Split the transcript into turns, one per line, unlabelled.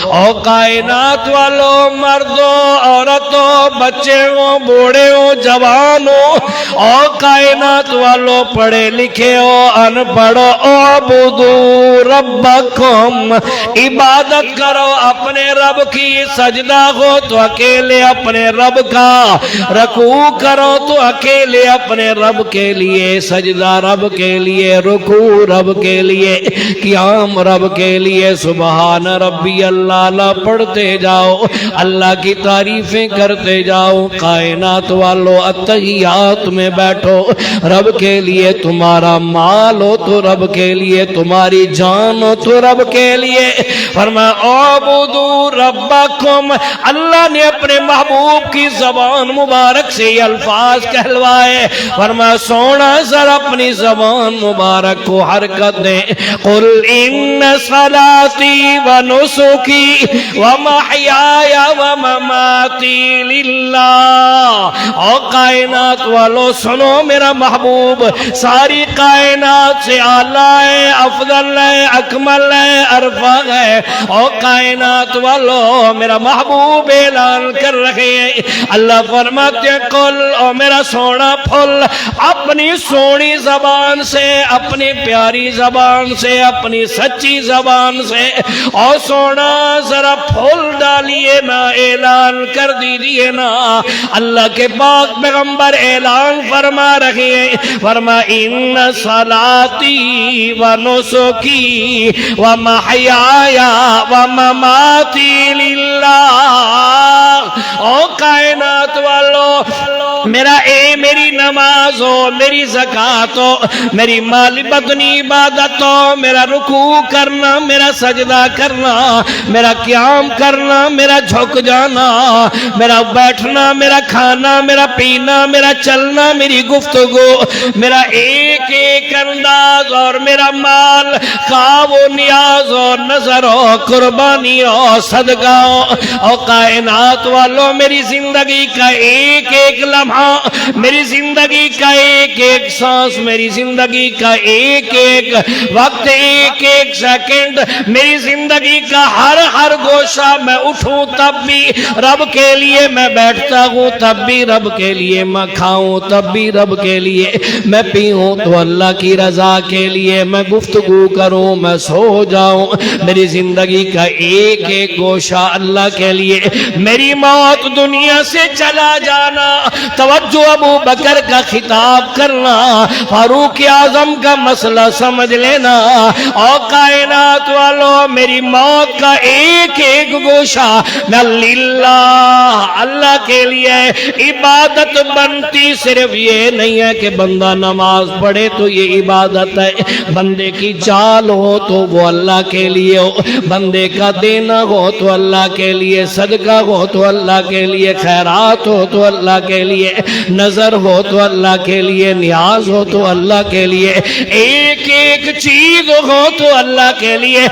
او کائنات والو، مردوں، عورتوں، بچے ہو، بوڑھے ہو، جوان ہو، او کائنات والو، پڑھے لکھے ہو، ان پڑھو، اعبدو ربکم، عبادت کرو اپنے رب کی، سجدہ ہو تو اکیلے اپنے رب کا، رکوع کرو تو اکیلے اپنے رب کے لیے، سجدہ رب کے لیے، رکوع رب کے لیے، قیام رب کے لیے، سبحان ربی اللہ پڑھتے جاؤ، اللہ کی تعریفیں کرتے جاؤ۔ کائنات والو، اتحیات میں بیٹھو، رب کے لیے، تمہارا مال ہو تو رب کے لیے، تمہاری جان ہو تو رب کے لیے۔ فرمایا اعبدو ربکم، اللہ نے اپنے محبوب کی زبان مبارک سے یہ الفاظ کہلوائے۔ فرمایا سونا ذرا اپنی زبان مبارک کو حرکت دیں۔ قل ان صلاتی و نسکی و محیای و مماتی للہ۔ او کائنات والو سنو، میرا محبوب ساری کائنات سے اعلیٰ ہے، افضل ہے، اکمل ہے، ارفع ہے۔ او کائنات والو، میرا محبوب اعلان کر رہے ہیں، اللہ فرماتے ہیں قل، او میرا سونا پھل، اپنی سونی زبان سے، اپنی پیاری زبان سے، اپنی سچی زبان سے، او سونا ذرا پھول ڈالیے نا، اعلان کر دیجئے نا۔ اللہ کے پاک پیغمبر اعلان فرما رہے ہیں، فرما ان صلاتی و نسکی و محیای و مماتی للہ۔ او کائنات والو، میری نماز ہو، میری زکاة ہو، میری مال بدنی عبادت ہو، میرا رکوع کرنا، میرا سجدہ کرنا، میرا قیام کرنا، میرا جھک جانا، میرا بیٹھنا، میرا کھانا، میرا پینا، میرا چلنا، میری گفتگو، میرا ایک ایک انداز، اور میرا مال، خواب و نیاز ہو، نظر ہو، قربانی ہو، صدقہ ہو۔ او کائنات والو، میری زندگی کا ایک ایک لمحہ، میری زندگی کا ایک ایک سانس، میری زندگی کا ایک ایک وقت، ایک ایک سیکنڈ، میری زندگی کا ہر گوشہ، میں اٹھوں تب بھی رب کے لیے، میں بیٹھتا ہوں تب بھی رب کے لیے، میں کھاؤں تب بھی رب کے لیے، میں پیوں تو اللہ کی رضا کے لیے، میں گفتگو کروں، میں سو جاؤں، میری زندگی کا ایک ایک گوشہ اللہ کے لیے۔ میری موت، دنیا سے چلا جانا، توجہ ابو بکر کا خطاب کرنا، فاروق اعظم کا مسئلہ سمجھ لینا۔ او کائنات والو، میری موت کا ایک ایک گوشہ میں للہ، اللہ کے لیے۔ عبادت بنتی صرف یہ نہیں ہے کہ بندہ نماز پڑھے تو یہ عبادت ہے، بندے کی چال ہو تو وہ اللہ کے لیے ہو، بندے کا دینا ہو تو اللہ کے لیے، صدقہ ہو تو اللہ کے لیے، خیرات ہو تو اللہ کے لیے، نظر ہو تو اللہ کے لیے، نیاز ہو تو اللہ کے لیے، ایک ایک چیز ہو تو اللہ کے لیے۔